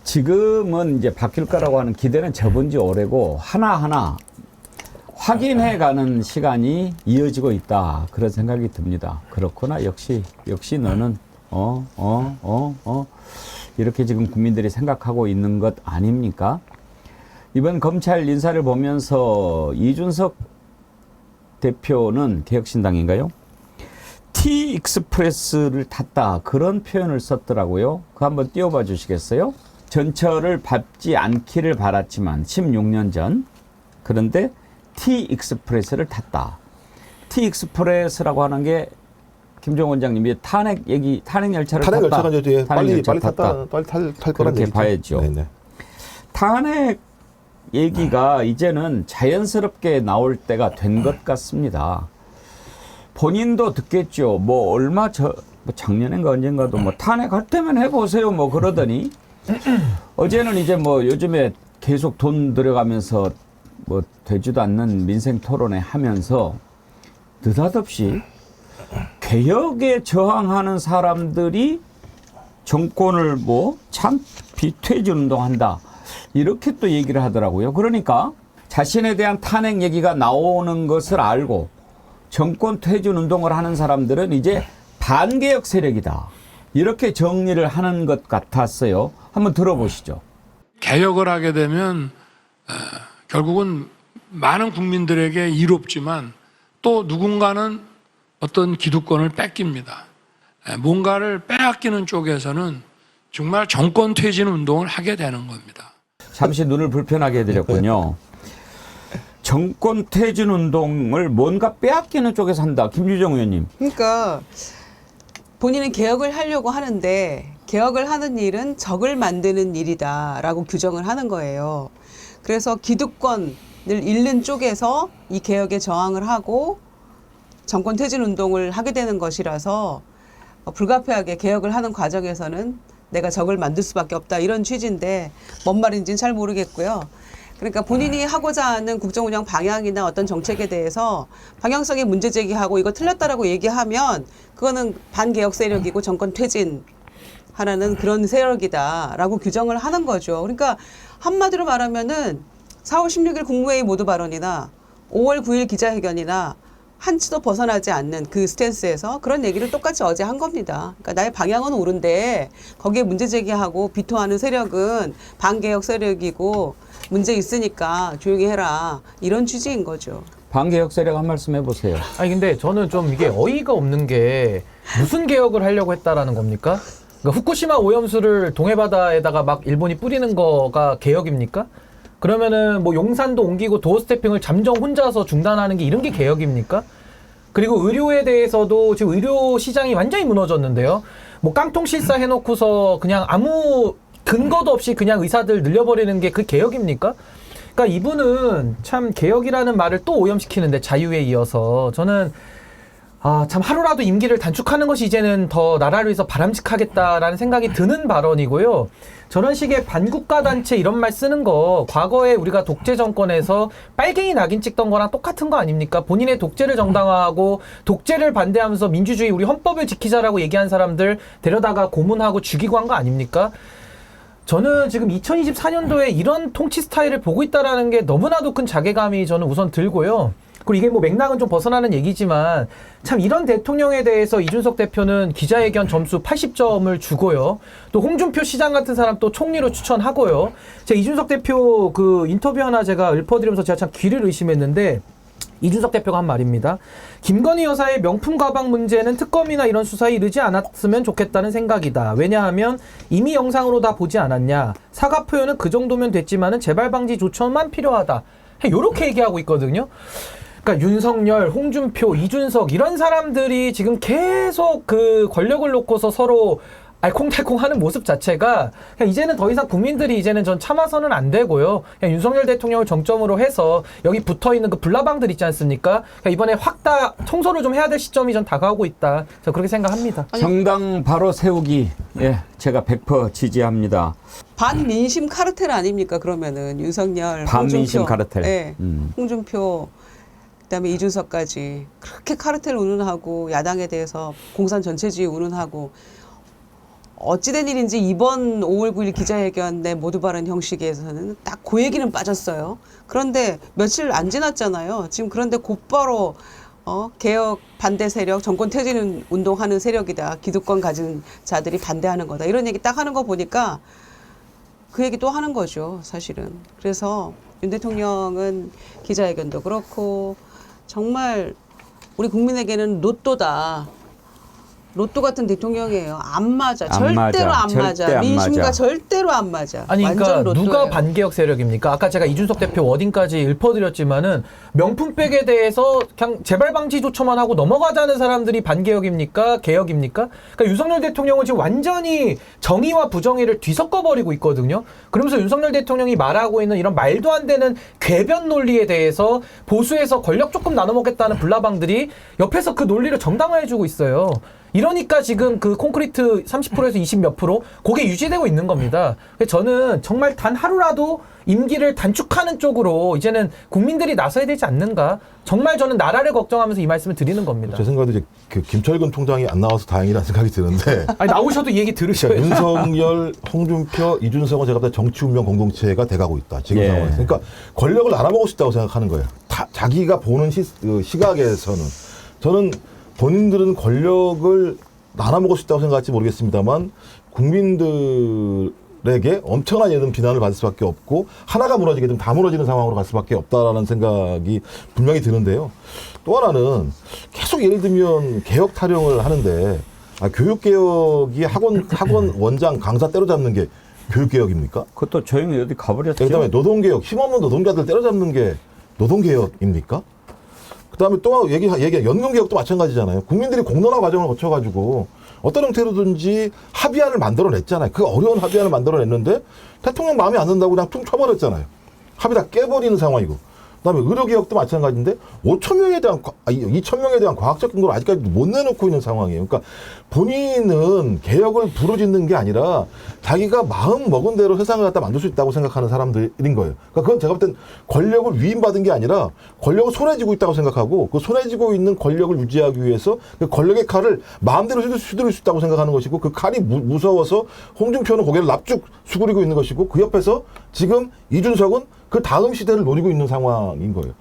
지금은 이제 바뀔 거라고 하는 기대는 접은 지 오래고 하나하나 확인해가는 시간이 이어지고 있다. 그런 생각이 듭니다. 그렇구나. 역시 너는 이렇게 지금 국민들이 생각하고 있는 것 아닙니까? 이번 검찰 인사를 보면서 이준석 대표는 개혁신당인가요? T-익스프레스를 탔다. 그런 표현을 썼더라고요. 그거 한번 띄워봐 주시겠어요? 전철을 밟지 않기를 바랐지만 16년 전. 그런데 T-익스프레스를 탔다. T-익스프레스라고 하는 게 김종 원장님이 탄핵 열차를 탄핵 탔다. 열차가 이제 빨리 열차 탔다. 빨리 탈 거란 그렇게 얘기죠. 봐야죠. 네네. 탄핵 얘기가 이제는 자연스럽게 나올 때가 된 것 같습니다. 본인도 듣겠죠. 뭐 작년인가 언젠가도 뭐 탄핵할 때면 해보세요. 뭐 그러더니 어제는 이제 뭐 요즘에 계속 돈 들어가면서 뭐 되지도 않는 민생 토론회 하면서 느닷없이 개혁에 저항하는 사람들이 정권을 뭐 참 비퇴진 운동한다. 이렇게 또 얘기를 하더라고요. 그러니까 자신에 대한 탄핵 얘기가 나오는 것을 알고 정권 퇴진 운동을 하는 사람들은 이제 반개혁 세력이다. 이렇게 정리를 하는 것 같았어요. 한번 들어보시죠. 개혁을 하게 되면 결국은 많은 국민들에게 이롭지만 또 누군가는 어떤 기득권을 뺏깁니다. 뭔가를 빼앗기는 쪽에서는 정말 정권 퇴진 운동을 하게 되는 겁니다. 잠시 눈을 불편하게 해드렸군요. 정권 퇴진 운동을 뭔가 빼앗기는 쪽에서 한다. 김유정 의원님. 그러니까 본인은 개혁을 하려고 하는데 개혁을 하는 일은 적을 만드는 일이다라고 규정을 하는 거예요. 그래서 기득권을 잃는 쪽에서 이 개혁에 저항을 하고 정권 퇴진 운동을 하게 되는 것이라서 불가피하게 개혁을 하는 과정에서는 내가 적을 만들 수밖에 없다 이런 취지인데 뭔 말인지는 잘 모르겠고요. 그러니까 본인이 하고자 하는 국정운영 방향이나 어떤 정책에 대해서 방향성의 문제 제기하고 이거 틀렸다라고 얘기하면 그거는 반개혁 세력이고 정권 퇴진 하라는 그런 세력이다라고 규정을 하는 거죠. 그러니까 한마디로 말하면은 4월 16일 국무회의 모두 발언이나 5월 9일 기자회견이나 한치도 벗어나지 않는 그 스탠스에서 그런 얘기를 똑같이 어제 한 겁니다. 그러니까 나의 방향은 옳은데 거기에 문제 제기하고 비토하는 세력은 반개혁 세력이고 문제 있으니까 조용히 해라. 이런 취지인 거죠. 반개혁 세력 한 말씀 해보세요. 아니 근데 저는 좀 이게 어이가 없는 게 무슨 개혁을 하려고 했다라는 겁니까? 그러니까 후쿠시마 오염수를 동해바다에다가 막 일본이 뿌리는 거가 개혁입니까? 그러면은 뭐 용산도 옮기고 도어 스태핑을 잠정 혼자서 중단하는 게 이런 게 개혁입니까? 그리고 의료에 대해서도 지금 의료 시장이 완전히 무너졌는데요. 뭐 깡통 실사 해놓고서 그냥 아무 근거도 없이 그냥 의사들 늘려버리는 게 그 개혁입니까? 그러니까 이분은 참 개혁이라는 말을 또 오염시키는데 자유에 이어서 저는 참 하루라도 임기를 단축하는 것이 이제는 더 나라를 위해서 바람직하겠다라는 생각이 드는 발언이고요. 저런 식의 반국가 단체 이런 말 쓰는 거 과거에 우리가 독재 정권에서 빨갱이 낙인 찍던 거랑 똑같은 거 아닙니까? 본인의 독재를 정당화하고 독재를 반대하면서 민주주의 우리 헌법을 지키자라고 얘기한 사람들 데려다가 고문하고 죽이고 한 거 아닙니까? 저는 지금 2024년도에 이런 통치 스타일을 보고 있다라는 게 너무나도 큰 자괴감이 저는 우선 들고요. 그리고 이게 뭐 맥락은 좀 벗어나는 얘기지만 참 이런 대통령에 대해서 이준석 대표는 기자회견 점수 80점을 주고요. 또 홍준표 시장 같은 사람 또 총리로 추천하고요. 제가 이준석 대표 그 인터뷰 하나 제가 읊어드리면서 제가 참 귀를 의심했는데 이준석 대표가 한 말입니다. 김건희 여사의 명품 가방 문제는 특검이나 이런 수사에 이르지 않았으면 좋겠다는 생각이다. 왜냐하면 이미 영상으로 다 보지 않았냐. 사과 표현은 그 정도면 됐지만은 재발 방지 조처만 필요하다. 이렇게 얘기하고 있거든요. 그러니까 윤석열, 홍준표, 이준석 이런 사람들이 지금 계속 그 권력을 놓고서 서로 알콩달콩하는 모습 자체가 그냥 이제는 더 이상 국민들이 이제는 전 참아서는 안 되고요. 그냥 윤석열 대통령을 정점으로 해서 여기 붙어있는 그 불나방들 있지 않습니까? 그러니까 이번에 확 다 청소를 좀 해야 될 시점이 전 다가오고 있다. 저 그렇게 생각합니다. 정당 바로 세우기. 예, 제가 100% 지지합니다. 반민심 카르텔 아닙니까? 그러면은 윤석열, 반민심 홍준표, 카르텔. 네, 홍준표, 그다음에 이준석까지 그렇게 카르텔 운운하고 야당에 대해서 공산 전체주의 운운하고 어찌된 일인지 이번 5월 9일 기자회견 내 모두 발언 형식에서는 딱 그 얘기는 빠졌어요. 그런데 며칠 안 지났잖아요. 지금 그런데 곧바로 개혁 반대 세력, 정권 퇴진 운동하는 세력이다. 기득권 가진 자들이 반대하는 거다. 이런 얘기 딱 하는 거 보니까 그 얘기 또 하는 거죠, 사실은. 그래서 윤 대통령은 기자회견도 그렇고 정말 우리 국민에게는 로또다. 로또 같은 대통령이에요. 안 맞아. 절대로 안 맞아. 절대 안 민심과 맞아. 절대로 안 맞아. 아니 완전 그러니까 로또예요. 누가 반개혁 세력입니까? 아까 제가 이준석 대표 워딩까지 읊어드렸지만은 명품백에 대해서 그냥 재발 방지 조처만 하고 넘어가자는 사람들이 반개혁입니까? 개혁입니까? 그러니까 윤석열 대통령은 지금 완전히 정의와 부정의를 뒤섞어버리고 있거든요. 그러면서 윤석열 대통령이 말하고 있는 이런 말도 안 되는 궤변 논리에 대해서 보수에서 권력 조금 나눠먹겠다는 불나방들이 옆에서 그 논리를 정당화해주고 있어요. 이러니까 지금 그 콘크리트 30%에서 20 몇 프로 그게 유지되고 있는 겁니다. 그래서 저는 정말 단 하루라도 임기를 단축하는 쪽으로 이제는 국민들이 나서야 되지 않는가. 정말 저는 나라를 걱정하면서 이 말씀을 드리는 겁니다. 제 생각에도 이제 그 김철근 총장이 안 나와서 다행이라는 생각이 드는데 아니 나오셔도 이 얘기 들으셔야죠. 윤석열, 홍준표, 이준석은 제가 볼 때 정치 운명 공동체가 돼가고 있다. 지금 예. 상황에서. 그러니까 권력을 나눠먹을 수 있다고 생각하는 거예요. 자기가 보는 시각에서는. 저는 본인들은 권력을 나눠먹을 수 있다고 생각할지 모르겠습니다만 국민들에게 엄청난 예든 비난을 받을 수밖에 없고 하나가 무너지게 되면 다 무너지는 상황으로 갈 수밖에 없다라는 생각이 분명히 드는데요. 또 하나는 계속 예를 들면 개혁 타령을 하는데 교육개혁이 학원 원장 강사 때려잡는 게 교육개혁입니까? 그것도 조용히 어디 가버렸죠. 그다음에 노동개혁, 힘없는 노동자들 때려잡는 게 노동개혁입니까? 그다음에 또 얘기 연금개혁도 마찬가지잖아요. 국민들이 공론화 과정을 거쳐가지고 어떤 형태로든지 합의안을 만들어냈잖아요. 그 어려운 합의안을 만들어냈는데 대통령 마음에 안 든다고 그냥 퉁 쳐버렸잖아요. 합의 다 깨버리는 상황이고. 그다음에 의료개혁도 마찬가지인데 2,000명에 대한 과학적 근거를 아직까지 못 내놓고 있는 상황이에요. 그러니까 본인은 개혁을 부르짖는 게 아니라 자기가 마음 먹은 대로 세상을 갖다 만들 수 있다고 생각하는 사람들인 거예요. 그러니까 그건 제가 볼 땐 권력을 위임받은 게 아니라 권력을 손에 쥐고 있다고 생각하고 그 손에 쥐고 있는 권력을 유지하기 위해서 그 권력의 칼을 마음대로 휘두를 수 있다고 생각하는 것이고 그 칼이 무서워서 홍준표는 고개를 납죽 수그리고 있는 것이고 그 옆에서 지금 이준석은 그 다음 시대를 노리고 있는 상황인 거예요.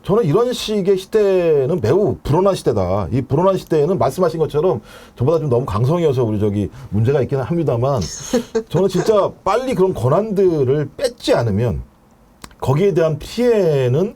저는 이런 식의 시대는 매우 불온한 시대다. 이 불온한 시대에는 말씀하신 것처럼 저보다 좀 너무 강성이어서 우리 문제가 있기는 합니다만 저는 진짜 빨리 그런 권한들을 뺏지 않으면 거기에 대한 피해는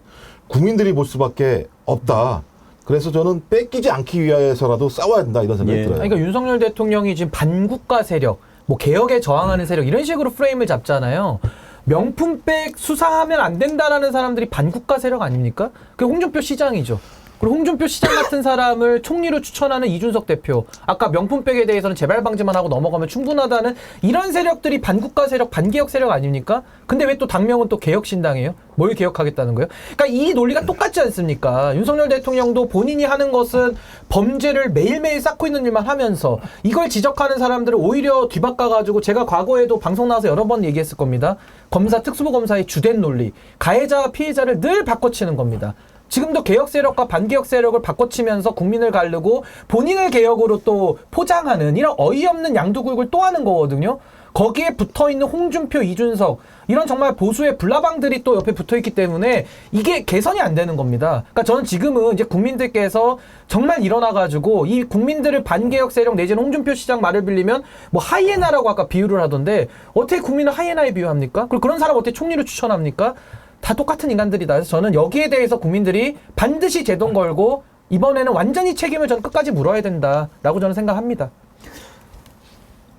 국민들이 볼 수밖에 없다. 그래서 저는 뺏기지 않기 위해서라도 싸워야 된다 이런 생각이 들어요. 그러니까 윤석열 대통령이 지금 반국가 세력, 뭐 개혁에 저항하는 세력 이런 식으로 프레임을 잡잖아요. 명품백 수사하면 안 된다라는 사람들이 반국가 세력 아닙니까? 그게 홍준표 시장이죠. 그리고 홍준표 시장 같은 사람을 총리로 추천하는 이준석 대표. 아까 명품백에 대해서는 재발 방지만 하고 넘어가면 충분하다는 이런 세력들이 반국가 세력, 반개혁 세력 아닙니까? 근데 왜 또 당명은 또 개혁신당이에요? 뭘 개혁하겠다는 거예요? 그러니까 이 논리가 똑같지 않습니까? 윤석열 대통령도 본인이 하는 것은 범죄를 매일매일 쌓고 있는 일만 하면서 이걸 지적하는 사람들을 오히려 뒤바꿔가지고 제가 과거에도 방송 나와서 여러 번 얘기했을 겁니다. 검사, 특수부 검사의 주된 논리. 가해자와 피해자를 늘 바꿔치는 겁니다. 지금도 개혁 세력과 반개혁 세력을 바꿔치면서 국민을 가르고 본인을 개혁으로 또 포장하는 이런 어이없는 양두굴을 또 하는 거거든요. 거기에 붙어있는 홍준표, 이준석 이런 정말 보수의 불나방들이 또 옆에 붙어있기 때문에 이게 개선이 안 되는 겁니다. 그러니까 저는 지금은 이제 국민들께서 정말 일어나가지고 이 국민들을 반개혁 세력 내지는 홍준표 시장 말을 빌리면 뭐 하이에나라고 아까 비유를 하던데 어떻게 국민을 하이에나에 비유합니까? 그리고 그런 사람 어떻게 총리로 추천합니까? 다 똑같은 인간들이다. 그래서 저는 여기에 대해서 국민들이 반드시 제동 걸고 이번에는 완전히 책임을 저는 끝까지 물어야 된다라고 저는 생각합니다.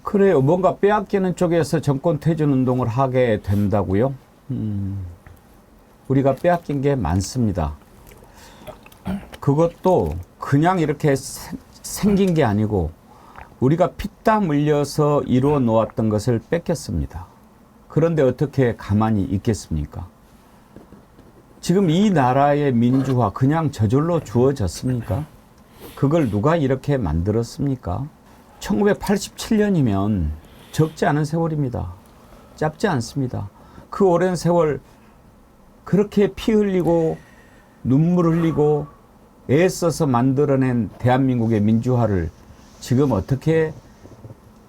그래요. 뭔가 빼앗기는 쪽에서 정권 퇴진 운동을 하게 된다고요? 우리가 빼앗긴 게 많습니다. 그것도 그냥 이렇게 생긴 게 아니고 우리가 피땀 흘려서 이루어 놓았던 것을 뺏겼습니다. 그런데 어떻게 가만히 있겠습니까? 지금 이 나라의 민주화 그냥 저절로 주어졌습니까? 그걸 누가 이렇게 만들었습니까? 1987년이면 적지 않은 세월입니다. 짧지 않습니다. 그 오랜 세월 그렇게 피 흘리고 눈물 흘리고 애써서 만들어낸 대한민국의 민주화를 지금 어떻게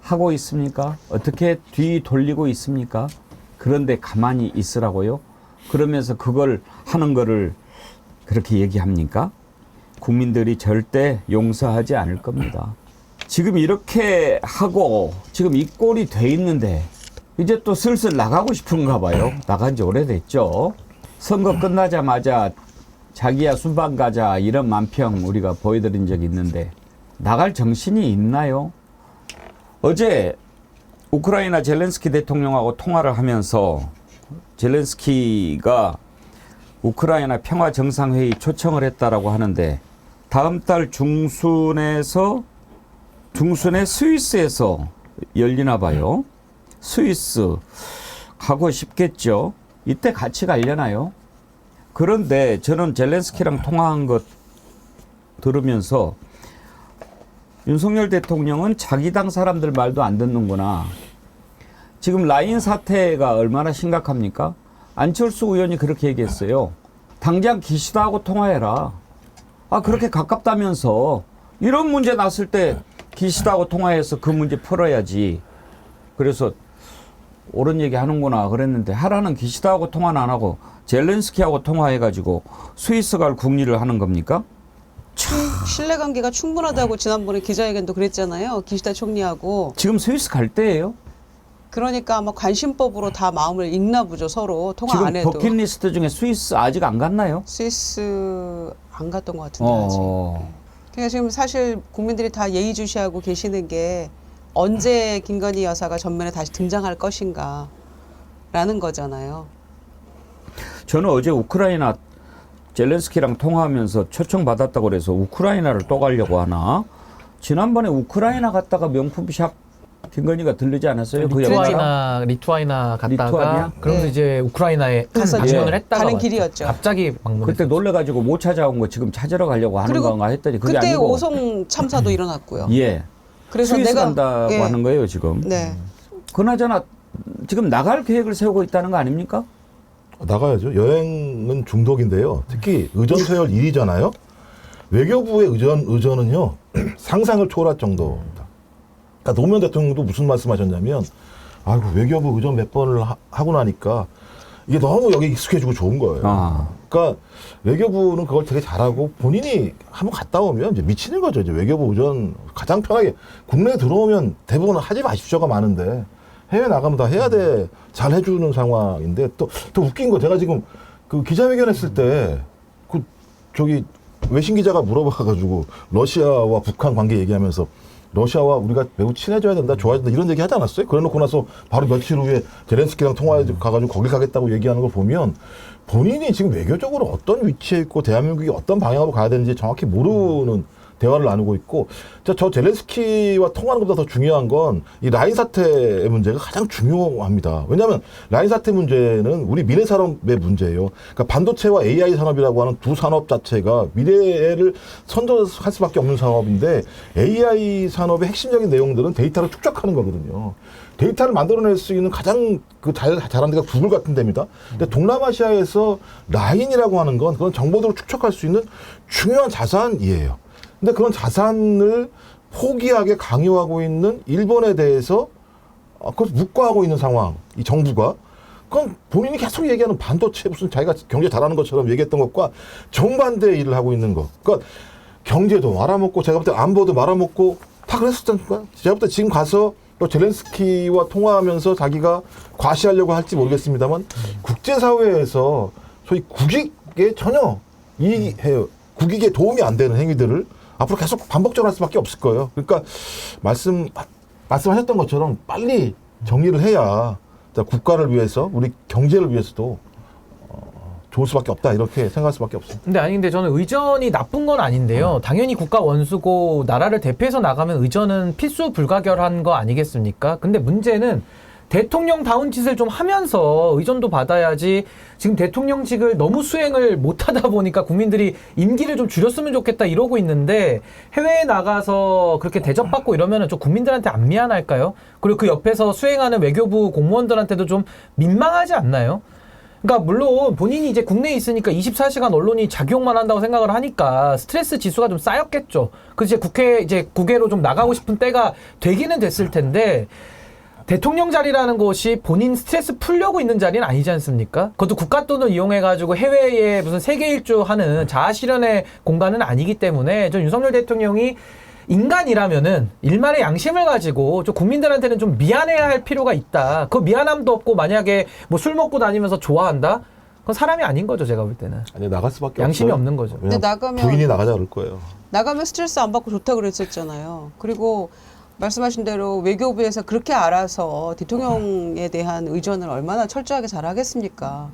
하고 있습니까? 어떻게 뒤 돌리고 있습니까? 그런데 가만히 있으라고요? 그러면서 그걸 하는 거를 그렇게 얘기합니까? 국민들이 절대 용서하지 않을 겁니다. 지금 이렇게 하고 지금 이 꼴이 돼 있는데 이제 또 슬슬 나가고 싶은가 봐요. 나간 지 오래됐죠. 선거 끝나자마자 자기야 순방 가자 이런 만평 우리가 보여드린 적이 있는데 나갈 정신이 있나요? 어제 우크라이나 젤렌스키 대통령하고 통화를 하면서 젤렌스키가 우크라이나 평화 정상회의 초청을 했다라고 하는데 다음 달 중순에 스위스에서 열리나 봐요. 스위스 가고 싶겠죠. 이때 같이 가려나요? 그런데 저는 젤렌스키랑 통화한 것 들으면서 윤석열 대통령은 자기 당 사람들 말도 안 듣는구나. 지금 라인 사태가 얼마나 심각합니까? 안철수 의원이 그렇게 얘기했어요. 당장 기시다하고 통화해라. 아, 그렇게 가깝다면서 이런 문제 났을 때 기시다하고 통화해서 그 문제 풀어야지. 그래서 옳은 얘기 하는구나 그랬는데 하라는 기시다하고 통화는 안 하고 젤렌스키하고 통화해가지고 스위스 갈 국리를 하는 겁니까? 신뢰관계가 충분하다고 지난번에 기자회견도 그랬잖아요. 기시다 총리하고. 지금 스위스 갈 때예요. 그러니까 아마 관심법으로 다 마음을 읽나 보죠. 서로 통화 지금 안 해도. 버킷리스트 중에 스위스 아직 안 갔나요? 스위스 안 갔던 것 같은데 아직. 그러니까 지금 사실 국민들이 다 예의주시하고 계시는 게 언제 김건희 여사가 전면에 다시 등장할 것인가 라는 거잖아요. 저는 어제 우크라이나 젤렌스키랑 통화하면서 초청받았다고 그래서 우크라이나를 또 가려고 하나? 지난번에 우크라이나 갔다가 명품샵 김건희가 들르지 않았어요? 그 영화랑? 리투아니아 갔다가 리투아니아? 그러면서 이제 우크라이나에 갔었죠. 방문을 했다가 가는 왔죠. 길이었죠. 갑자기 방문했죠. 그때 놀래가지고 못 찾아온 거 지금 찾으러 가려고 하는 그리고 건가 했더니 그게 그때 아니고 오송 참사도 일어났고요. 예. 그래서 스위스 내가 간다고 예. 하는 거예요 지금. 네. 그나저나 지금 나갈 계획을 세우고 있다는 거 아닙니까? 나가야죠. 여행은 중독인데요. 특히 의전 서열 1위잖아요. 외교부의 의전은요 상상을 초월할 정도입니다. 그러니까 노무현 대통령도 무슨 말씀하셨냐면, 아이고 외교부 의전 몇 번을 하고 나니까 이게 너무 여기 익숙해지고 좋은 거예요. 아. 그러니까 외교부는 그걸 되게 잘하고 본인이 한번 갔다 오면 이제 미치는 거죠. 이제 외교부 의전 가장 편하게 국내에 들어오면 대부분 하지 마십시오가 많은데. 해외 나가면 다 해야 돼. 잘 해주는 상황인데 또 웃긴 거 제가 지금 그 기자회견 했을 때 저기 외신 기자가 물어봐가지고 러시아와 북한 관계 얘기하면서 러시아와 우리가 매우 친해져야 된다, 좋아야 된다 이런 얘기 하지 않았어요? 그래 놓고 나서 바로 며칠 후에 젤렌스키랑 통화해 가가지고 거기 가겠다고 얘기하는 걸 보면 본인이 지금 외교적으로 어떤 위치에 있고 대한민국이 어떤 방향으로 가야 되는지 정확히 모르는 대화를 나누고 있고, 저 젤렌스키와 통화하는 것보다 더 중요한 건 이 라인 사태의 문제가 가장 중요합니다. 왜냐하면 라인 사태 문제는 우리 미래 산업의 문제예요. 그러니까 반도체와 AI 산업이라고 하는 두 산업 자체가 미래를 선도할 수밖에 없는 산업인데 AI 산업의 핵심적인 내용들은 데이터를 축적하는 거거든요. 데이터를 만들어낼 수 있는 가장 잘하는 데가 구글 같은 데입니다. 근데 동남아시아에서 라인이라고 하는 건 그런 정보들을 축적할 수 있는 중요한 자산이에요. 근데 그런 자산을 포기하게 강요하고 있는 일본에 대해서 그걸 묵과하고 있는 상황, 이 정부가. 그건 본인이 계속 얘기하는 반도체 무슨 자기가 경제 잘하는 것처럼 얘기했던 것과 정반대의 일을 하고 있는 것. 그러니까 경제도 말아먹고 제가 볼 때 안보도 말아먹고 다 그랬었다니까요. 제가 볼 때 지금 가서 또 젤렌스키와 통화하면서 자기가 과시하려고 할지 모르겠습니다만 국제사회에서 소위 국익에 전혀 국익에 도움이 안 되는 행위들을 앞으로 계속 반복적으로 할 수밖에 없을 거예요. 그러니까 말씀하셨던 것처럼 빨리 정리를 해야 국가를 위해서 우리 경제를 위해서도 좋을 수밖에 없다 이렇게 생각할 수밖에 없습니다. 근데 저는 의전이 나쁜 건 아닌데요. 당연히 국가 원수고 나라를 대표해서 나가면 의전은 필수 불가결한 거 아니겠습니까? 근데 문제는 대통령다운 짓을 좀 하면서 의전도 받아야지 지금 대통령직을 너무 수행을 못하다 보니까 국민들이 임기를 좀 줄였으면 좋겠다 이러고 있는데 해외에 나가서 그렇게 대접받고 이러면 좀 국민들한테 안 미안할까요? 그리고 그 옆에서 수행하는 외교부 공무원들한테도 좀 민망하지 않나요? 그러니까 물론 본인이 이제 국내에 있으니까 24시간 언론이 작용만 한다고 생각을 하니까 스트레스 지수가 좀 쌓였겠죠. 그래서 이제 국회로 좀 나가고 싶은 때가 되기는 됐을 텐데 대통령 자리라는 것이 본인 스트레스 풀려고 있는 자리는 아니지 않습니까? 그것도 국가 돈을 이용해가지고 해외에 무슨 세계 일주 하는 자아 실현의 공간은 아니기 때문에 전 윤석열 대통령이 인간이라면은 일말의 양심을 가지고 좀 국민들한테는 좀 미안해야 할 필요가 있다. 그 미안함도 없고 만약에 뭐 술 먹고 다니면서 좋아한다? 그건 사람이 아닌 거죠, 제가 볼 때는. 아니 나갈 수밖에 양심이 없어요. 없는 거죠. 왜냐면 근데 나가면- 부인이 나가자 그럴 거예요. 나가면 스트레스 안 받고 좋다 그랬었잖아요. 그리고 말씀하신 대로 외교부에서 그렇게 알아서 대통령에 대한 의전을 얼마나 철저하게 잘 하겠습니까?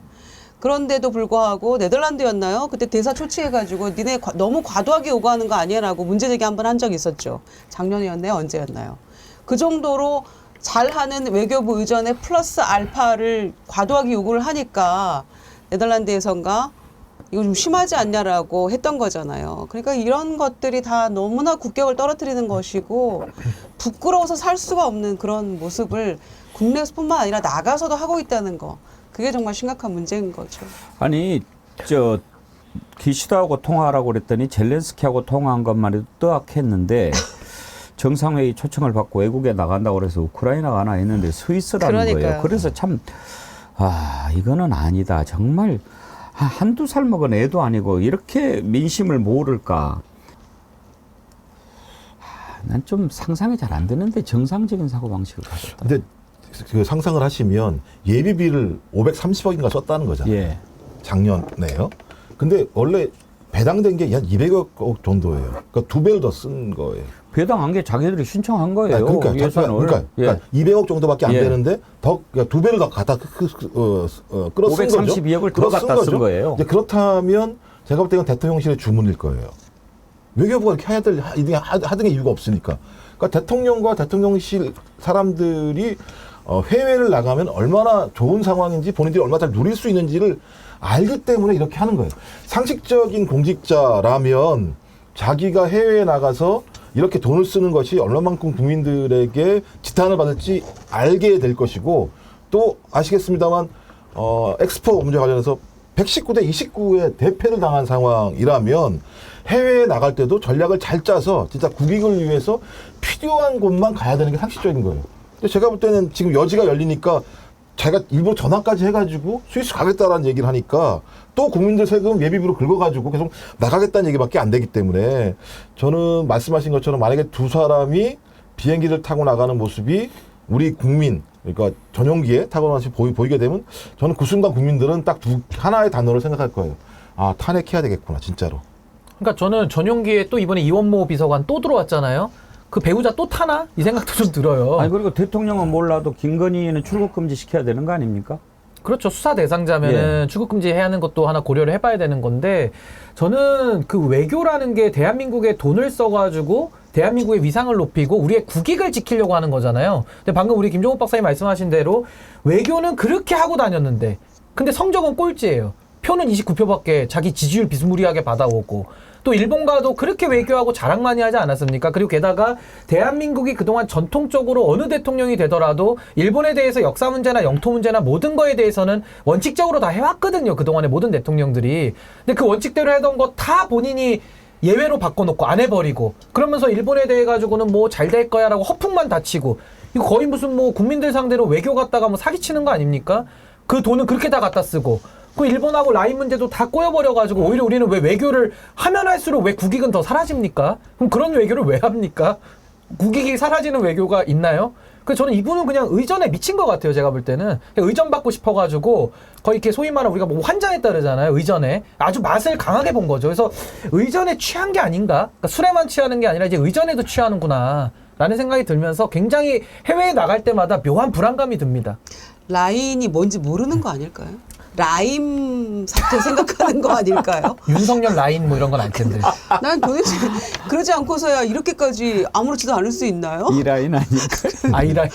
그런데도 불구하고 네덜란드였나요? 그때 대사 초치해가지고 니네 너무 과도하게 요구하는 거 아니야라고 문제제기 한 번 한 적이 있었죠. 작년이었나요? 언제였나요? 그 정도로 잘하는 외교부 의전에 플러스 알파를 과도하게 요구를 하니까 네덜란드에선가 이거 좀 심하지 않냐라고 했던 거잖아요. 그러니까 이런 것들이 다 너무나 국격을 떨어뜨리는 것이고 부끄러워서 살 수가 없는 그런 모습을 국내에서뿐만 아니라 나가서도 하고 있다는 거. 그게 정말 심각한 문제인 거죠. 아니 저 기시다하고 통화하라고 그랬더니 젤렌스키하고 통화한 것만 해도 뜨악했는데 정상회의 초청을 받고 외국에 나간다고 그래서 우크라이나 가나 했는데 스위스라는 거예요. 그러니까요. 그래서 참 이거는 아니다. 정말 한두 살 먹은 애도 아니고 이렇게 민심을 모를까. 난 좀 상상이 잘 안 되는데 정상적인 사고방식을 가졌다. 근데 그 상상을 하시면 예비비를 530억인가 썼다는 거잖아요. 예. 작년에요. 근데 원래 배당된 게 한 200억 정도예요. 그러니까 2배를 더 쓴 거예요. 배당한 게 자기들이 신청한 거예요. 아니, 그러니까 예산을. 예. 200억 정도밖에 안 예. 되는데 그러니까 2배를 더 갖다 끌어 쓴 거죠. 532억을 더 갖다 쓴 거예요. 이제 그렇다면 제가 볼 때는 대통령실의 주문일 거예요. 외교부가 이렇게 하던 이유가 없으니까. 그러니까 대통령과 대통령실 사람들이 해외를 나가면 얼마나 좋은 상황인지 본인들이 얼마나 잘 누릴 수 있는지를 알기 때문에 이렇게 하는 거예요. 상식적인 공직자라면 자기가 해외에 나가서 이렇게 돈을 쓰는 것이 얼마만큼 국민들에게 지탄을 받을지 알게 될 것이고, 또 아시겠습니다만 엑스포 문제 관련해서 119대 29의 대패를 당한 상황이라면 해외에 나갈 때도 전략을 잘 짜서 진짜 국익을 위해서 필요한 곳만 가야 되는 게 상식적인 거예요. 근데 제가 볼 때는 지금 여지가 열리니까 자기가 일부러 전화까지 해가지고 스위스 가겠다라는 얘기를 하니까 또 국민들 세금 예비비로 긁어가지고 계속 나가겠다는 얘기밖에 안 되기 때문에 저는 말씀하신 것처럼 만약에 두 사람이 비행기를 타고 나가는 모습이 우리 국민, 그러니까 전용기에 타고 나서 보이게 되면 저는 그 순간 국민들은 딱 하나의 단어를 생각할 거예요. 아, 탄핵해야 되겠구나, 진짜로. 그러니까 저는 전용기에 또 이번에 이원모 비서관 또 들어왔잖아요. 그 배우자 또 타나? 이 생각도 좀 들어요. 아니 그리고 대통령은 몰라도 김건희는 출국 금지 시켜야 되는 거 아닙니까? 그렇죠. 수사 대상자면은 출국 금지해야 하는 것도 하나 고려를 해봐야 되는 건데, 저는 그 외교라는 게 대한민국에 돈을 써가지고 대한민국의 위상을 높이고 우리의 국익을 지키려고 하는 거잖아요. 근데 방금 우리 김종욱 박사님 말씀하신 대로 외교는 그렇게 하고 다녔는데, 근데 성적은 꼴찌예요. 표는 29표밖에 자기 지지율 비스무리하게 받아오고, 또 일본 가도 그렇게 외교하고 자랑 많이 하지 않았습니까? 그리고 게다가 대한민국이 그동안 전통적으로 어느 대통령이 되더라도 일본에 대해서 역사 문제나 영토 문제나 모든 거에 대해서는 원칙적으로 다 해왔거든요. 그동안의 모든 대통령들이. 근데 그 원칙대로 하던 거 다 본인이 예외로 바꿔놓고 안 해버리고, 그러면서 일본에 대해 가지고는 뭐 잘 될 거야 라고 허풍만 다치고, 이거 거의 무슨 뭐 국민들 상대로 외교 갖다가 뭐 사기치는 거 아닙니까? 그 돈은 그렇게 다 갖다 쓰고, 그 일본하고 라인 문제도 다 꼬여버려가지고 오히려 우리는 왜 외교를 하면 할수록 왜 국익은 더 사라집니까? 그럼 그런 외교를 왜 합니까? 국익이 사라지는 외교가 있나요? 그래서 저는 이분은 그냥 의전에 미친 것 같아요. 제가 볼 때는 그냥 의전 받고 싶어가지고 거의 이렇게 소위 말하는 우리가 뭐 환장했다 그러잖아요. 의전에 아주 맛을 강하게 본 거죠. 그래서 의전에 취한 게 아닌가? 그러니까 술에만 취하는 게 아니라 이제 의전에도 취하는구나 라는 생각이 들면서 굉장히 해외에 나갈 때마다 묘한 불안감이 듭니다. 라인이 뭔지 모르는 거 아닐까요? 라임 사태 생각하는 거 아닐까요? 윤석열 라인 뭐 이런 건 알 텐데. 난 도대체 그러지 않고서야 이렇게까지 아무렇지도 않을 수 있나요? 이 라인 아닐까? 아이라인.